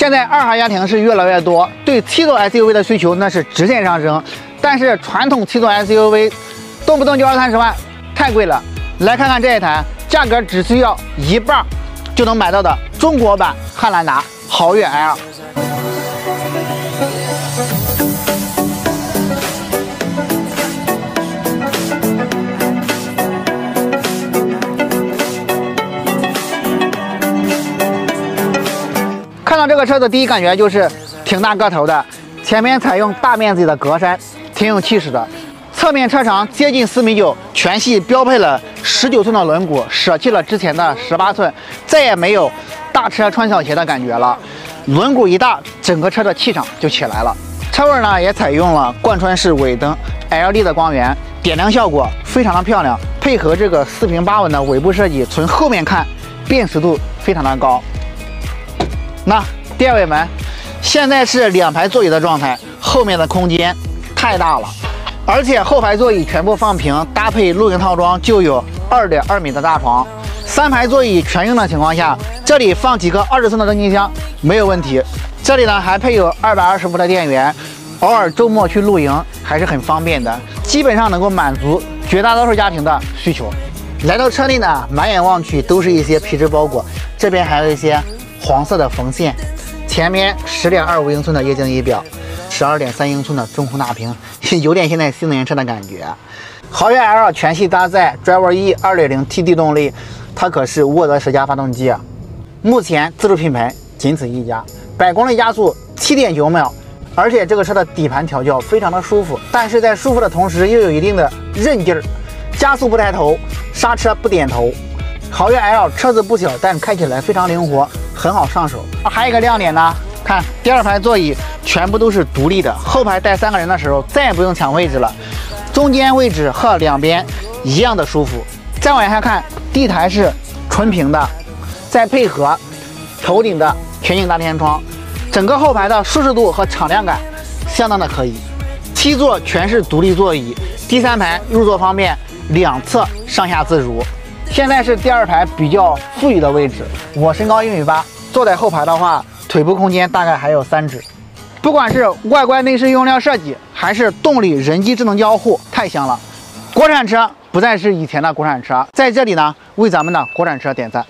现在二孩家庭是越来越多，对7座 SUV 的需求那是直线上升。但是传统7座 SUV 动不动就20-30万，太贵了。来看看这一台，价格只需要1半就能买到的中国版汉兰达豪越 L。看到这个车子，第一感觉就是挺大个头的，前面采用大面积的格栅，挺有气势的。侧面车长接近4.9米，全系标配了19寸的轮毂，舍弃了之前的18寸，再也没有大车穿小鞋的感觉了。轮毂一大，整个车的气场就起来了。车尾呢也采用了贯穿式尾灯 ，LED 的光源，点亮效果非常的漂亮，配合这个4平8稳的尾部设计，从后面看辨识度非常的高。那第二尾门，现在是2排座椅的状态，后面的空间太大了，而且后排座椅全部放平，搭配露营套装就有2.2米的大床。3排座椅全用的情况下，这里放几个20寸的蒸汽箱没有问题。这里呢还配有220伏的电源，偶尔周末去露营还是很方便的，基本上能够满足绝大多数家庭的需求。来到车内呢，满眼望去都是一些皮质包裹，这边还有一些黄色的缝线，前面10.25英寸的液晶仪表，12.3英寸的中控大屏，有点现在新能源车的感觉。豪越 L 全系搭载 Driver E 2.0T 动力，它可是沃德10加发动机啊。目前自主品牌仅此一家，100公里加速7.9秒，而且这个车的底盘调教非常的舒服，但是在舒服的同时又有一定的韧劲儿，加速不抬头，刹车不点头。豪越 L 车子不小，但开起来非常灵活，很好上手。还有一个亮点呢，看第2排座椅全部都是独立的，后排带3个人的时候再也不用抢位置了，中间位置和两边一样的舒服。再往下看，地台是纯平的，再配合头顶的全景大天窗，整个后排的舒适度和敞亮感相当的可以。7座全是独立座椅，第3排入座方便，两侧上下自如。现在是第2排比较富裕的位置，我身高1.8米，坐在后排的话，腿部空间大概还有3指。不管是外观内饰用料设计，还是动力人机智能交互，太香了。国产车不再是以前的国产车，在这里呢，为咱们的国产车点赞。